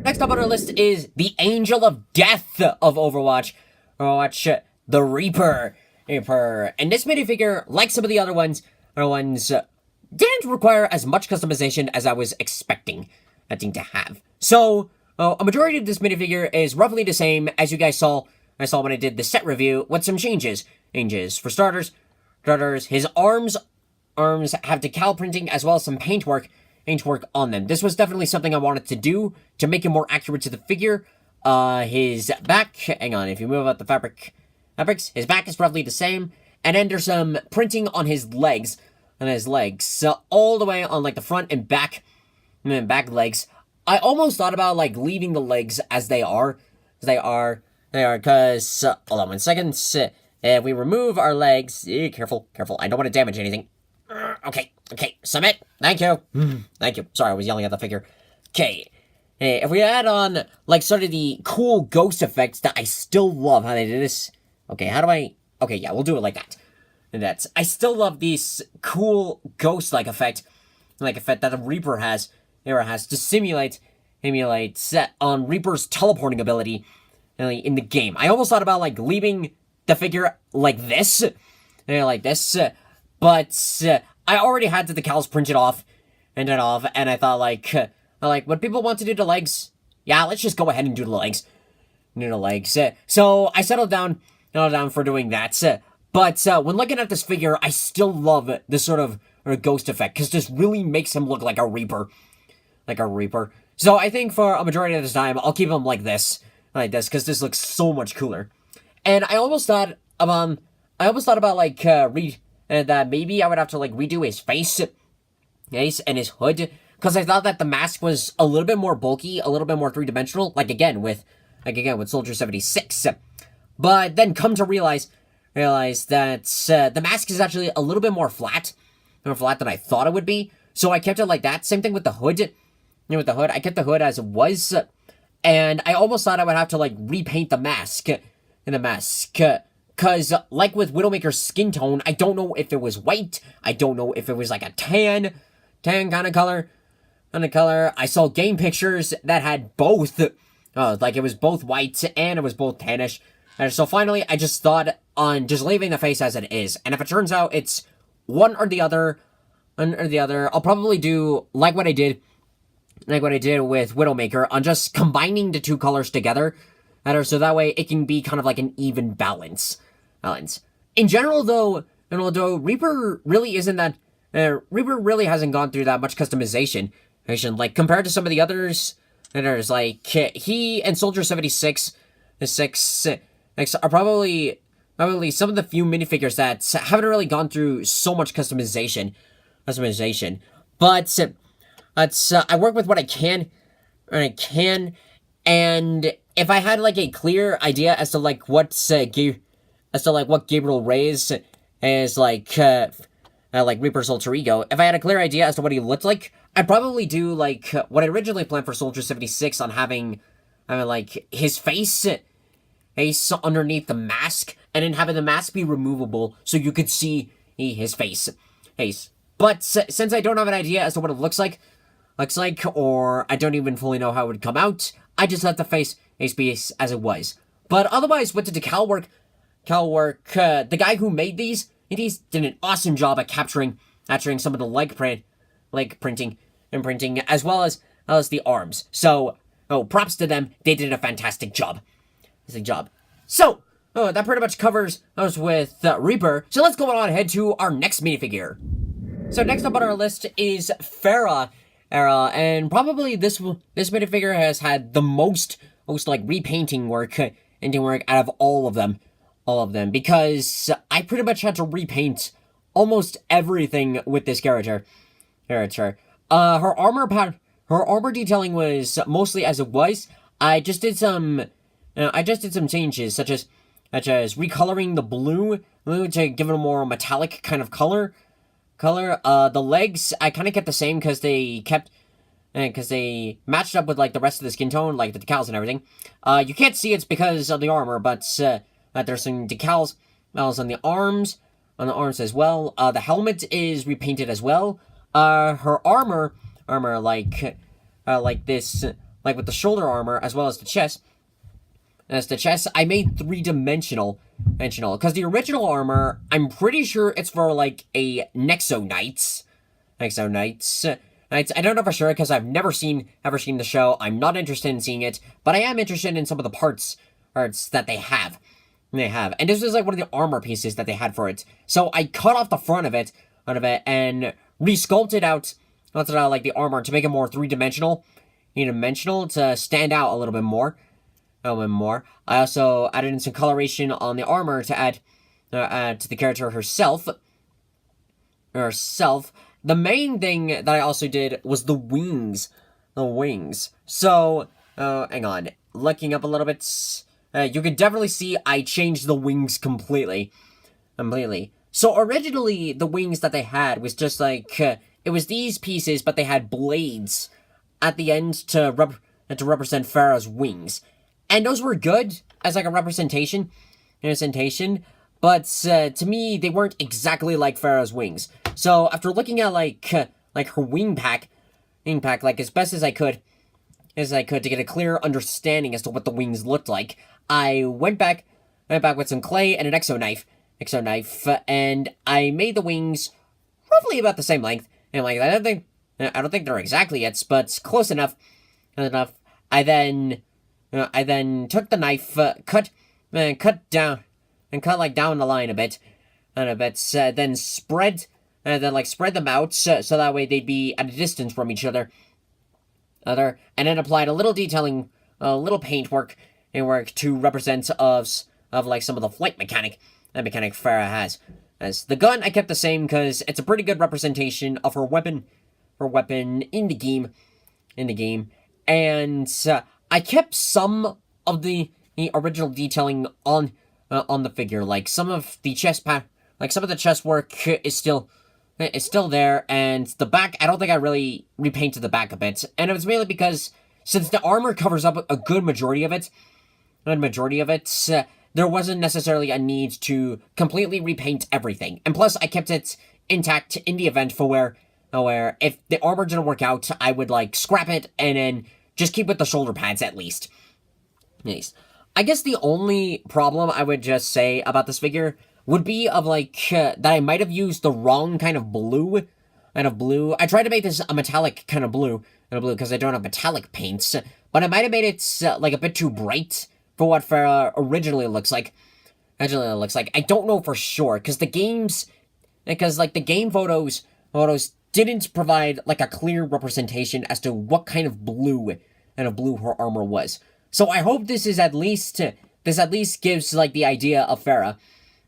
Next up on our list is the Angel of Death of Overwatch. The Reaper. And this minifigure, like some of the other ones, didn't require as much customization as I was expecting that thing to have. So, a majority of this minifigure is roughly the same as you guys saw. I saw when I did the set review with some changes. For starters, his arms have decal printing as well as some paintwork on them. This was definitely something I wanted to do to make it more accurate to the figure. His back, hang on, if you move out the fabrics, his back is roughly the same. And then there's some printing on his legs, so all the way on like the front and back legs. I almost thought about like leaving the legs as they are, because, hold on 1 second, if we remove our legs, careful, I don't want to damage anything. Okay, submit, thank you, sorry, I was yelling at the figure. Okay, if we add on, like, sort of the cool ghost effects that I still love how they did this. Okay, okay, yeah, we'll do it like that. And I still love this cool ghost-like effect that the Reaper has to simulate on Reaper's teleporting ability in the game. I almost thought about, like, leaving the figure like this, but I already had the decals printed off, and I thought, what people want to do to legs, yeah, let's just go ahead and do the legs. So I settled down for doing that. But when looking at this figure, I still love this sort of ghost effect, because this really makes him look like a Reaper. So I think for a majority of this time, I'll keep him like this, because this looks so much cooler. And I almost thought about that maybe I would have to like redo his face and his hood, because I thought that the mask was a little bit more bulky, a little bit more three-dimensional, with Soldier 76. But then come to realize that the mask is actually a little bit more flat than I thought it would be. So I kept it like that. Same thing with the hood. I kept the hood as it was, and I almost thought I would have to like repaint the mask. Because like with Widowmaker's skin tone, I don't know if it was white. I don't know if it was like a tan kind of color. I saw game pictures that had both. Like it was both white and it was both tannish. And so finally, I just thought on just leaving the face as it is. And if it turns out it's one or the other, I'll probably do like what I did with Widowmaker on just combining the two colors together. So that way it can be kind of like an even balance. In general, though, Reaper really isn't that. Reaper really hasn't gone through that much customization. Like compared to some of the others, like he and Soldier 76 are probably some of the few minifigures that haven't really gone through so much customization. But I work with what I can, and if I had like a clear idea as to like what Gabriel Reyes is like Reaper's alter ego, if I had a clear idea as to what he looked like, I'd probably do like what I originally planned for Soldier 76 on having like his face underneath the mask, and then having the mask be removable so you could see his face. But since I don't have an idea as to what it looks like, or I don't even fully know how it would come out, I just let the face be as it was. But otherwise, with the decal work, the guy who made these did an awesome job at capturing some of the leg printing, as well as the arms. So, props to them. They did a fantastic job. So, that pretty much covers us with Reaper. So let's go on ahead to our next minifigure. So next up on our list is Pharah, and probably this minifigure has had the most like repainting work out of all of them, because I pretty much had to repaint almost everything with this character. Her armor detailing was mostly as it was. I just did some changes, such as recoloring the blue to give it a more metallic kind of color. The legs I kind of kept the same because they matched up with like the rest of the skin tone, like the decals and everything. You can't see it's because of the armor, but there's some decals on the arms as well. The helmet is repainted as well. Her armor like this like with the shoulder armor as well as the chest. I made three-dimensional, because the original armor, I'm pretty sure it's for like a Nexo Knights. I don't know for sure because I've never seen the show. I'm not interested in seeing it, but I am interested in some of the parts that they have. And this was like one of the armor pieces that they had for it. So I cut off the front of it, and resculpted out like the armor to make it more three-dimensional, to stand out a little bit more. I also added in some coloration on the armor to add to the character herself. The main thing that I also did was the wings. So, hang on. Looking up a little bit, you can definitely see I changed the wings completely. So originally, the wings that they had was just like, it was these pieces, but they had blades at the end to represent Pharah's wings. And those were good as like a representation, but to me, they weren't exactly like Pharah's wings. So after looking at like her wing pack, like as best as I could to get a clear understanding as to what the wings looked like, I went back with some clay and an exo knife, and I made the wings roughly about the same length. And like I don't think they're exactly it, but close enough. I then took the knife, cut down the line a bit, then spread them out so that way they'd be at a distance from each other. And then applied a little detailing, a little paintwork to represent of like some of the flight mechanic Pharah has. As the gun, I kept the same because it's a pretty good representation of her weapon in the game, and I kept some of the original detailing on the figure, like some of the chest work is still there, and the back, I don't think I really repainted the back a bit, and it was mainly because since the armor covers up a good majority of it, there wasn't necessarily a need to completely repaint everything, and plus I kept it intact in the event for where if the armor didn't work out, I would like scrap it and then just keep with the shoulder pads at least. Nice. I guess the only problem I would just say about this figure would be of like that I might have used the wrong kind of blue. I tried to make this a metallic kind of blue, because I don't have metallic paints, but I might have made it like a bit too bright for what Pharah originally looks like. I don't know for sure because the game photos didn't provide like a clear representation as to what kind of blue her armor was. So I hope this at least gives like the idea of Pharah.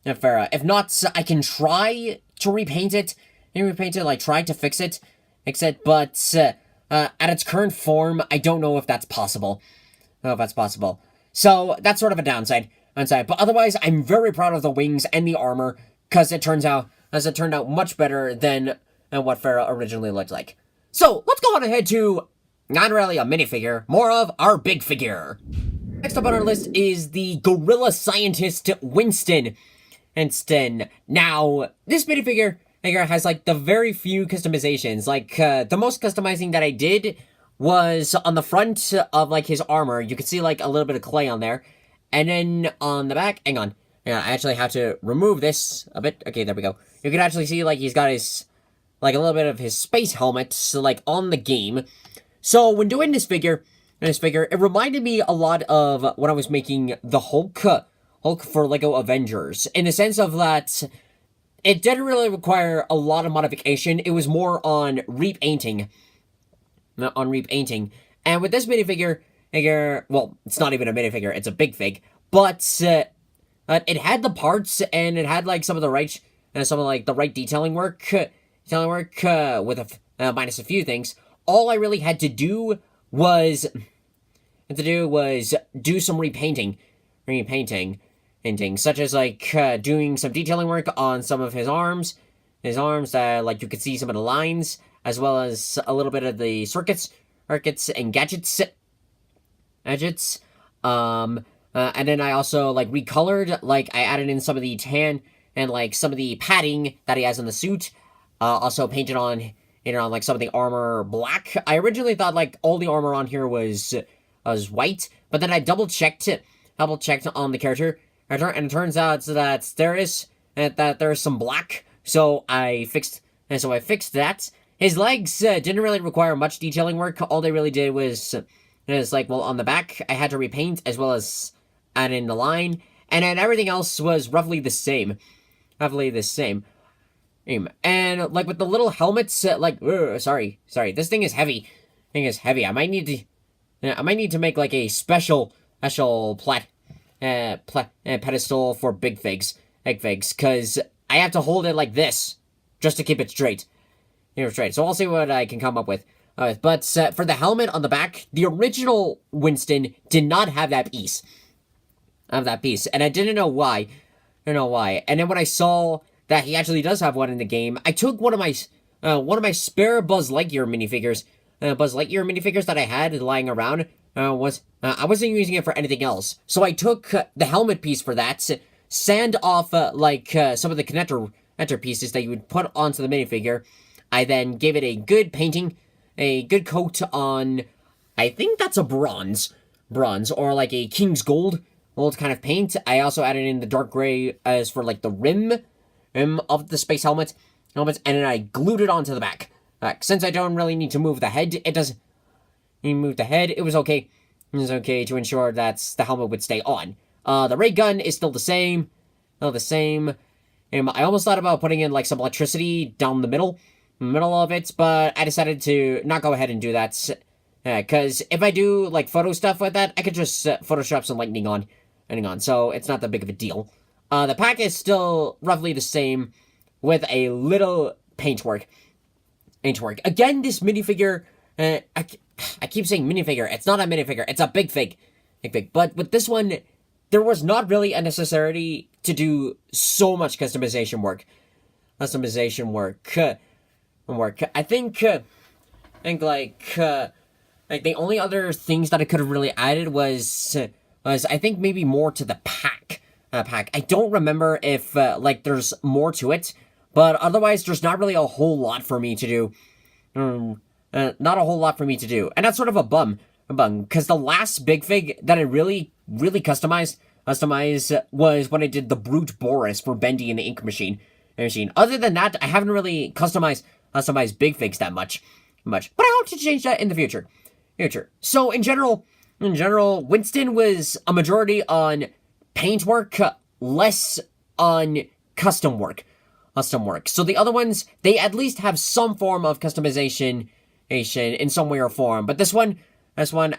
If not, I can try to repaint it, like try to fix it, but at its current form, I don't know if that's possible. So that's sort of a downside. But otherwise, I'm very proud of the wings and the armor because it turned out much better than what Pharah originally looked like. So let's go on ahead to not really a minifigure, more of our big figure. Next up on our list is the Gorilla Scientist Winston. Now, this minifigure has like the very few customizations. Like the most customizing that I did was on the front of like his armor. You can see like a little bit of clay on there, and then on the back. Hang on, I actually have to remove this a bit. Okay, there we go. You can actually see like he's got his like a little bit of his space helmet, so, like on the game. So when doing this figure, it reminded me a lot of when I was making the Hulk for Lego Avengers, in the sense of that it didn't really require a lot of modification. It was more on repainting. And with this minifigure, well, it's not even a minifigure, it's a big fig, but it had the parts, and it had like some of the right detailing work, with minus a few things. All I really had to do was do some repainting, such as like doing some detailing work on some of his arms, like you could see some of the lines, as well as a little bit of the circuits and gadgets. And then I also like recolored, like I added in some of the tan and like some of the padding that he has on the suit. Also painted on painted on like some of the armor black. I originally thought like all the armor on here was white, but then I double checked on the character, and it turns out that there is some black. So I fixed that. His legs didn't really require much detailing work. All they really did was like, well, on the back I had to repaint as well as add in the line, and then everything else was roughly the same. And like with the little helmets, like, sorry, this thing is heavy. I might need to make like a special pedestal for big figs, because I have to hold it like this just to keep it straight. So I'll see what I can come up with. But for the helmet on the back, the original Winston did not have that piece. And I didn't know why. And then when I saw that he actually does have one in the game, I took one of my spare Buzz Lightyear minifigures. That I had lying around. I wasn't using it for anything else, so I took the helmet piece for that, sand off some of the connector pieces that you would put onto the minifigure. I then gave it a good painting, a good coat on. I think that's a bronze, or like a King's Gold kind of paint. I also added in the dark gray as for like the rim of the space helmet, and then I glued it onto the back. Since I don't really need to move the head, it was okay. It was okay to ensure that the helmet would stay on. The ray gun is still the same. I almost thought about putting in like some electricity down the middle of it, but I decided to not go ahead and do that. Because if I do like photo stuff like that, I could just Photoshop some lightning on, so it's not that big of a deal. The pack is still roughly the same, with a little paintwork. Again, this minifigure, I keep saying minifigure. It's not a minifigure. It's a big fig. But with this one, there was not really a necessity to do so much customization work. I think like the only other things that I could have really added was I think maybe more to the pack. I don't remember if like there's more to it, but otherwise there's not really a whole lot for me to do. Not a whole lot for me to do, and that's sort of a bum, because the last big fig that I really customized was when I did the Brute Boris for Bendy in the Ink Machine. Other than that, I haven't really customized big figs that much, but I hope to change that in the future. So in general, Winston was a majority on paintwork, less on custom work. So the other ones, they at least have some form of customization in some way or form. But this one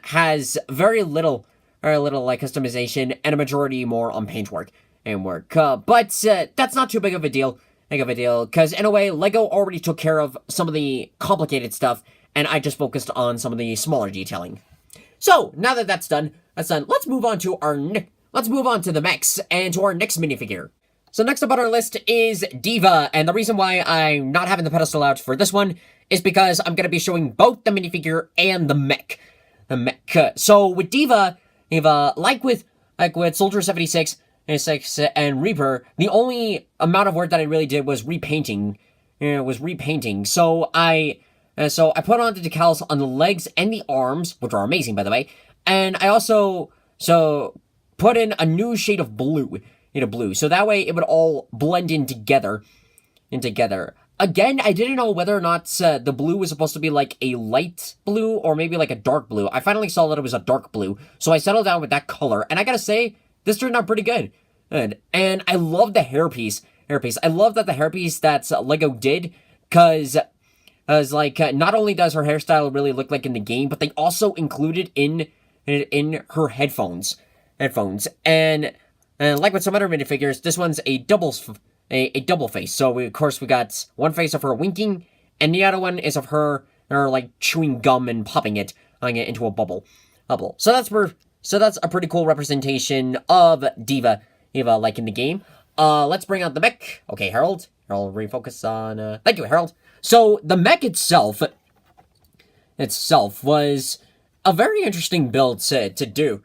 has very little like customization, and a majority more on paintwork and work. But that's not too big of a deal. Because in a way, LEGO already took care of some of the complicated stuff, and I just focused on some of the smaller detailing. So now that that's done, let's move on to the mechs and to our next minifigure. So next up on our list is Diva, and the reason why I'm not having the pedestal out for this one is because I'm going to be showing both the minifigure and the mech. So with Diva, like with Soldier 76 and Reaper, the only amount of work that I really did was repainting. So I put on the decals on the legs and the arms, which are amazing, by the way, and I also put in a new shade of blue. So that way it would all blend in together. Again, I didn't know whether or not the blue was supposed to be like a light blue or maybe like a dark blue. I finally saw that it was a dark blue, so I settled down with that color, and I gotta say, this turned out pretty good. And I love the hairpiece. I love that the hairpiece that LEGO did, because not only does her hairstyle really look like in the game, but they also included in her headphones. And like with some other minifigures, this one's a double face. So we got one face of her winking, and the other one is of her like chewing gum and popping it into a bubble. So that's a pretty cool representation of Diva like in the game. Let's bring out the mech. Okay, Harold, refocus on. Thank you, Harold. So the mech itself was a very interesting build to do.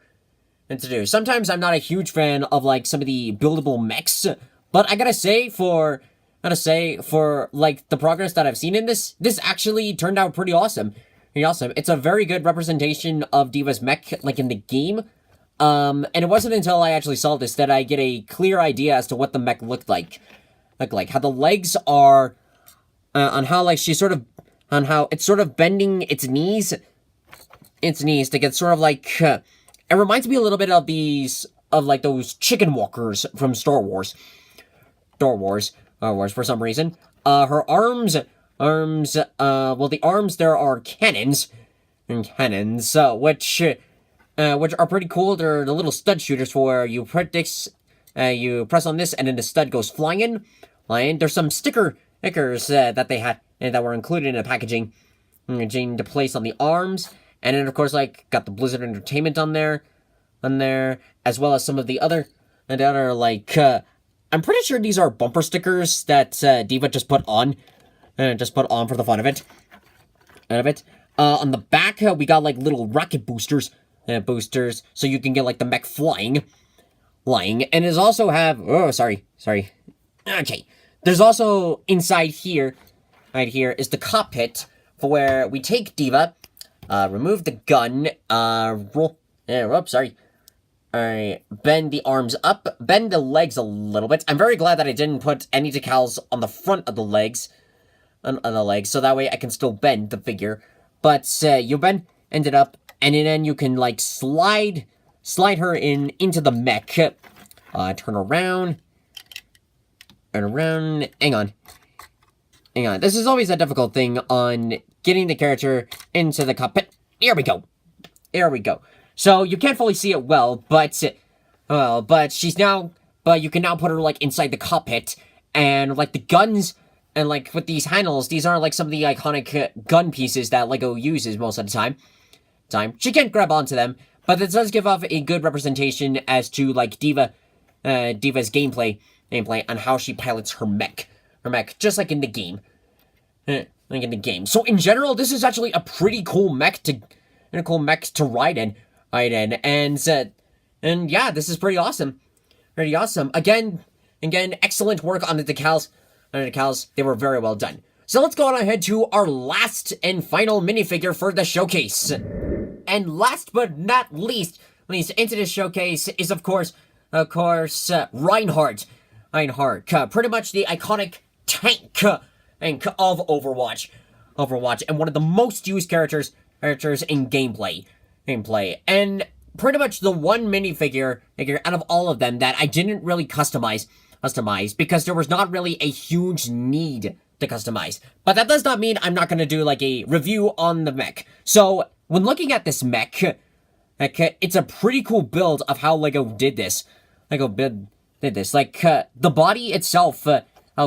Sometimes I'm not a huge fan of like some of the buildable mechs, but I gotta say for gotta say, for like the progress that I've seen in this actually turned out pretty awesome. Pretty awesome. It's a very good representation of D.Va's mech, like in the game. And it wasn't until I actually saw this that I get a clear idea as to what the mech looked like. Like how the legs are, on how like she's sort of, on how it's sort of bending its knees to get sort of like, it reminds me a little bit of like those chicken walkers from Star Wars. For some reason. Her arms, well, the arms there are cannons, which are pretty cool. They're the little stud shooters for you press on this and then the stud goes flying. There's some stickers that they had that were included in the packaging to place on the arms. And then, of course, like, got the Blizzard Entertainment on there, as well as some of the other, like, I'm pretty sure these are bumper stickers that, D.Va just put on for the fun of it. On the back, we got, like, little rocket boosters, so you can get, like, the mech flying, and there's also sorry. Okay, there's also, inside here, right here, is the cockpit, for where we take D.Va, remove the gun, bend the arms up, bend the legs a little bit. I'm very glad that I didn't put any decals on the front of the legs, so that way I can still bend the figure. But, you end it up, and then you can, like, slide her into the mech. Turn around, hang on. This is always a difficult thing on getting the character into the cockpit. Here we go. So, you can't fully see it well, but you can now put her, like, inside the cockpit, and, like, the guns, and, like, with these handles, these are, like, some of the iconic gun pieces that LEGO uses most of the time. She can't grab onto them, but it does give off a good representation as to, like, Diva's gameplay, on how she pilots her mech, just like in the game. So, in general, this is actually a pretty cool mech to ride in. And yeah, this is pretty awesome. Again, excellent work on the decals. They were very well done. So let's go on ahead to our last and final minifigure for the showcase. And last but not least into this showcase is of course, Reinhardt. Pretty much the iconic tank of Overwatch, and one of the most used characters in gameplay. And pretty much the one minifigure out of all of them that I didn't really customize because there was not really a huge need to customize. But that does not mean I'm not going to do like a review on the mech. So when looking at this mech, it's a pretty cool build of how LEGO did this. Like, the body itself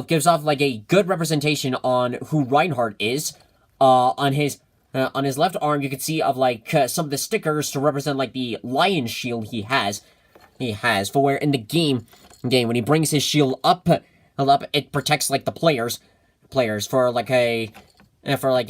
gives off like a good representation on who Reinhardt is. On his left arm, you can see of like some of the stickers to represent like the lion shield he has. For where in the game when he brings his shield up, it protects like the players for like a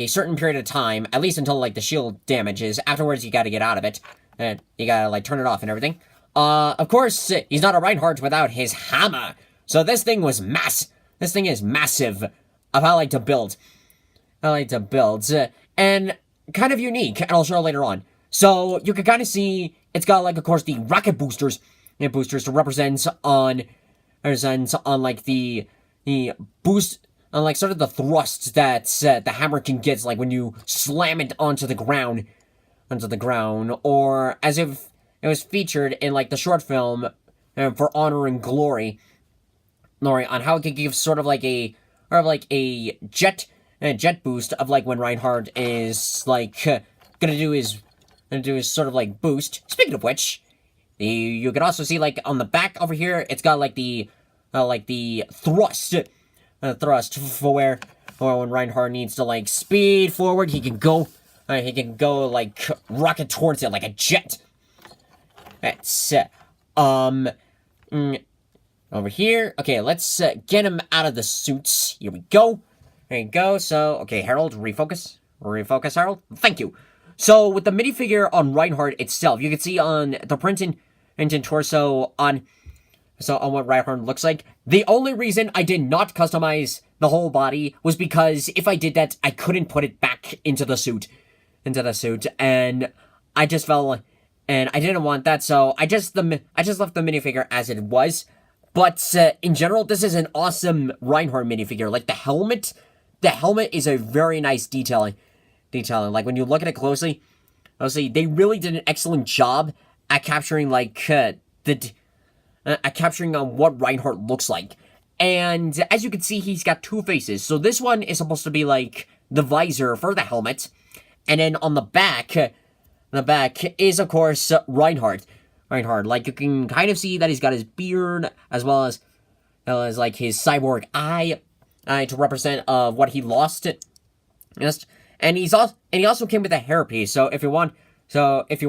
certain period of time, at least until like the shield damages. Afterwards, you got to get out of it, and you gotta like turn it off and everything. Of course, he's not a Reinhardt without his hammer. So this thing is massive. Of how I like to build. And kind of unique, and I'll show later on. So you can kind of see it's got like, of course, the rocket boosters to represent on like the boost, on like sort of the thrust that the hammer can get, like when you slam it onto the ground, or as if it was featured in like the short film For Honor and Glory, on how it could give sort of like a jet boost of like when Reinhardt is like gonna do his sort of like boost. Speaking of which, you can also see like on the back over here, it's got like the thrust for where when Reinhardt needs to like speed forward, he can go like rocket towards it like a jet. That's over here. Okay, let's get him out of the suits. Here we go. There you go. So, okay, Harold, refocus. Harold. Thank you. So, with the minifigure on Reinhardt itself, you can see on the printed torso on on what Reinhardt looks like. The only reason I did not customize the whole body was because if I did that, I couldn't put it back into the suit, and I just felt, and I didn't want that, so I just left the minifigure as it was. But in general, this is an awesome Reinhardt minifigure. Like the helmet is a very nice detailing. Like when you look at it closely, they really did an excellent job at capturing capturing what Reinhardt looks like. And as you can see, he's got two faces. So this one is supposed to be like the visor for the helmet, and then on the back is of course Reinhardt. Like you can kind of see that he's got his beard as well as like his cyborg eye to represent what he lost. Yes, and he also came with a hairpiece. So if you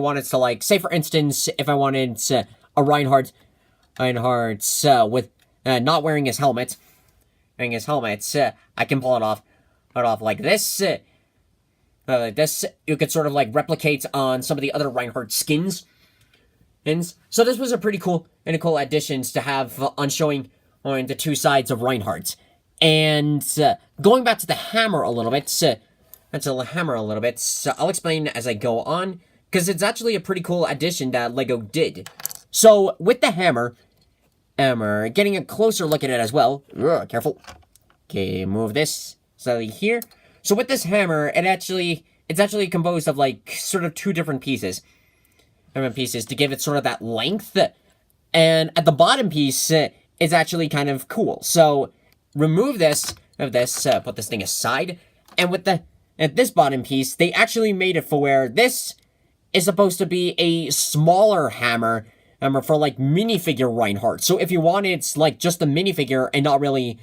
wanted to, like, say for instance, if I wanted a Reinhardt with not wearing his helmet, I can pull it off like this. This you could sort of like replicate on some of the other Reinhardt skins. And so this was a pretty cool additions to have on showing on the two sides of Reinhardt. And going back to the hammer a little bit, so I'll explain as I go on, because it's actually a pretty cool addition that LEGO did. So with the hammer, getting a closer look at it as well. Careful. Okay, move this slightly here. So with this hammer, it's actually composed of like sort of two different pieces. To give it sort of that length. And at the bottom piece, it's actually kind of cool. So remove this, put this thing aside, and at this bottom piece, they actually made it for where this is supposed to be a smaller hammer for like minifigure Reinhardt. So if you wanted like just the minifigure and not really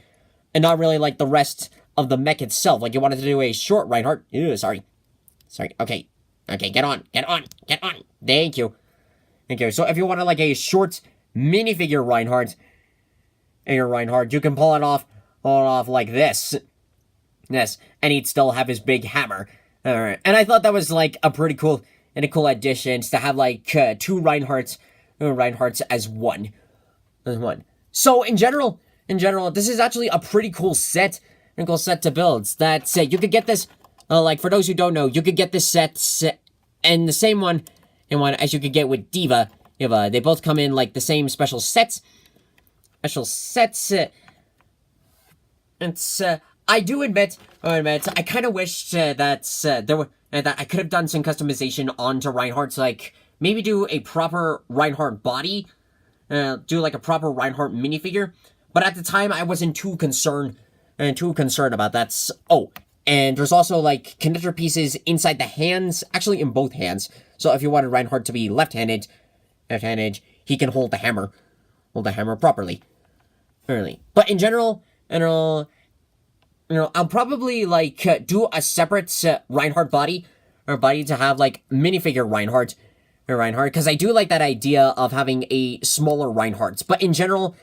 like the rest of the mech itself, like you wanted to do a short Reinhardt. Ew, sorry. Okay, get on. Thank you. So if you wanted like a short minifigure Reinhardt, you can pull it off like this. Yes, and he'd still have his big hammer. Alright, and I thought that was like a pretty cool addition to have like two Reinhardts as one. So in general, this is actually a pretty cool set. To build. That you could get this. Like for those who don't know, you could get this set and the same one as you could get with Diva. They both come in like the same special sets. I do admit, I kind of wished that I could have done some customization onto Reinhardt's, like maybe do a proper Reinhardt body, do like a proper Reinhardt minifigure. But at the time, I wasn't too concerned about that. Oh, and there's also like connector pieces inside the hands, actually in both hands. So if you wanted Reinhardt to be left-handed, he can hold the hammer properly. But in general, I'll probably like do a separate Reinhardt body to have like minifigure Reinhardt, because I do like that idea of having a smaller Reinhardt. But in general,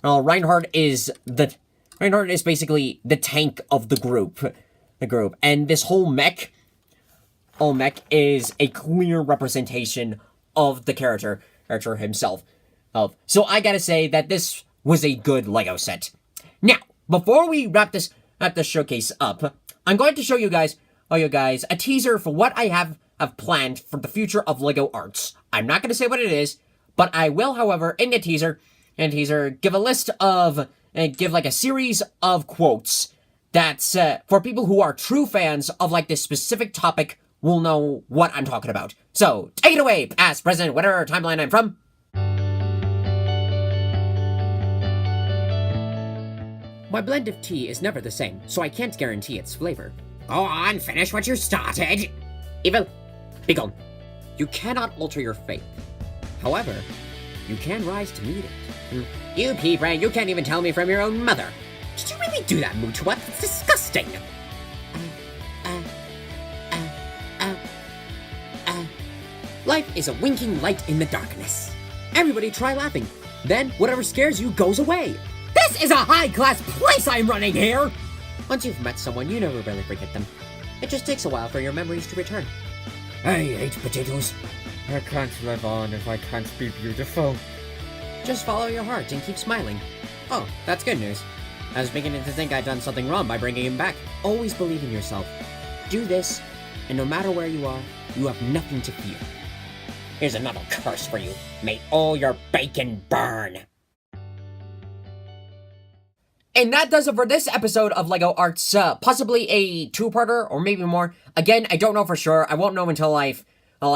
Reinhardt is basically the tank of the group, and this whole mech is a clear representation of the character himself. So I gotta say that this was a good LEGO set. Now, before we wrap this showcase up, I'm going to show you guys a teaser for what I have planned for the future of LEGO Arts. I'm not gonna say what it is, but I will, however, in the teaser, give a list of give like a series of quotes that's for people who are true fans of like this specific topic will know what I'm talking about. So take it away, past, present, whatever timeline I'm from. My blend of tea is never the same, so I can't guarantee its flavor. Go on, finish what you started. Evil, be gone. You cannot alter your fate. However, you can rise to meet it. You pea brain, you can't even tell me from your own mother. Did you really do that, Moochwut? That's disgusting. Life is a winking light in the darkness. Everybody try laughing. Then whatever scares you goes away. This is a high-class place I'm running here! Once you've met someone, you never really forget them. It just takes a while for your memories to return. I hate potatoes. I can't live on if I can't be beautiful. Just follow your heart and keep smiling. Oh, that's good news. I was beginning to think I'd done something wrong by bringing him back. Always believe in yourself. Do this, and no matter where you are, you have nothing to fear. Here's another curse for you. May all your bacon burn. And that does it for this episode of LEGO Arts, possibly a two-parter, or maybe more. Again, I don't know for sure. I won't know until I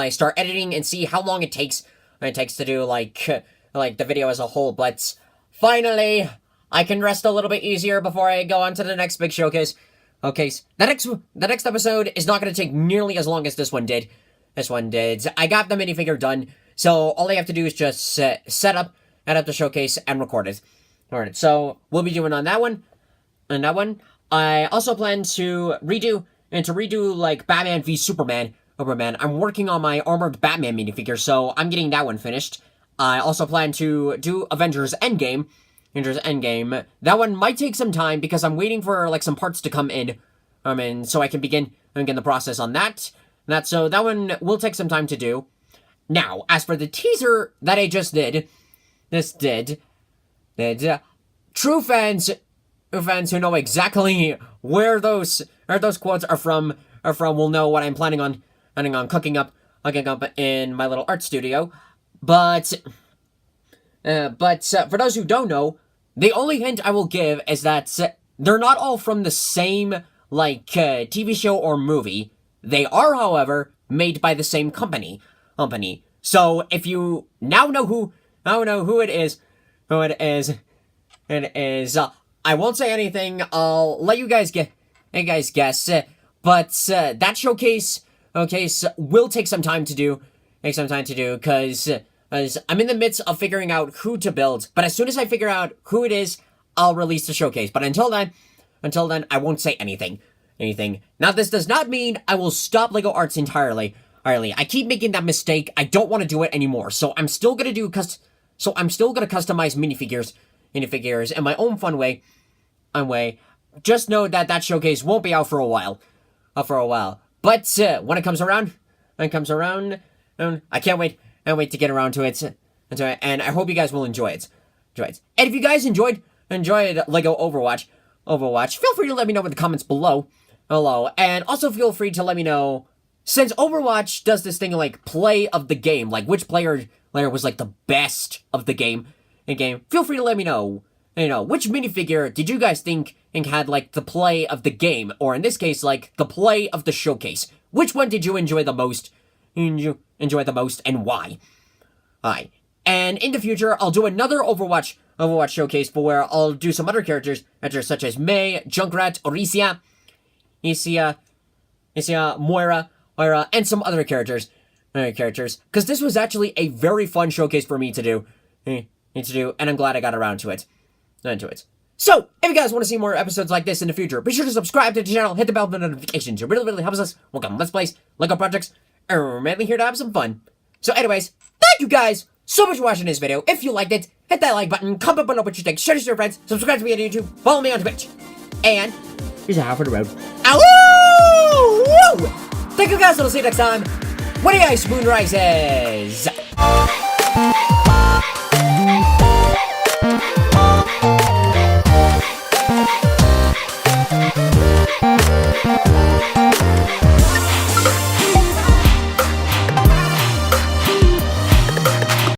start editing and see how long it takes to do, like the video as a whole. But finally, I can rest a little bit easier before I go on to the next big showcase. Okay, the next episode is not going to take nearly as long as this one did. I got the minifigure done, so all I have to do is just set up the showcase and record it. Alright, so we'll be doing on that one. I also plan to redo like Batman v Superman. I'm working on my armored Batman minifigure, so I'm getting that one finished. I also plan to do Avengers Endgame. That one might take some time because I'm waiting for like some parts to come in. So I can begin the process on that. So that one will take some time to do. Now, as for the teaser that I just did, true fans who know exactly where those quotes are from will know what I'm planning on cooking up in my little art studio. But for those who don't know, the only hint I will give is that they're not all from the same TV show or movie. They are, however, made by the same company. So if you now know who it is, I won't say anything. I'll let you guys guess. But that showcase will take some time to do. Because I'm in the midst of figuring out who to build. But as soon as I figure out who it is, I'll release the showcase. But until then, I won't say anything. Now, this does not mean I will stop LEGO Arts entirely. I keep making that mistake. I don't want to do it anymore. So I'm still gonna customize minifigures in my own fun way. Just know that showcase won't be out for a while. But when it comes around, I can't wait to get around to it. And I hope you guys will enjoy it. And if you guys enjoyed LEGO Overwatch, feel free to let me know in the comments below. And also feel free to let me know, since Overwatch does this thing like play of the game, like which player was like the best of the game. Feel free to let me know. Which minifigure did you guys think had like the play of the game, or in this case, like the play of the showcase? Which one did you enjoy the most? And why? Alright. And in the future, I'll do another Overwatch showcase where I'll do some other characters such as Mei, Junkrat, Orisia, Moira, and some other characters. Because this was actually a very fun showcase for me to do. And I'm glad I got around to it. So, if you guys want to see more episodes like this in the future, be sure to subscribe to the channel, hit the bell for notifications. It really helps us work on Let's Plays, LEGO projects, and we're mainly here to have some fun. So anyways, thank you guys so much for watching this video. If you liked it, hit that like button, comment below what you think, share this with your friends, subscribe to me on YouTube, follow me on Twitch, and here's a half for the road. Ow! Woo! Thank you guys, and I'll see you next time when the ice moon rises.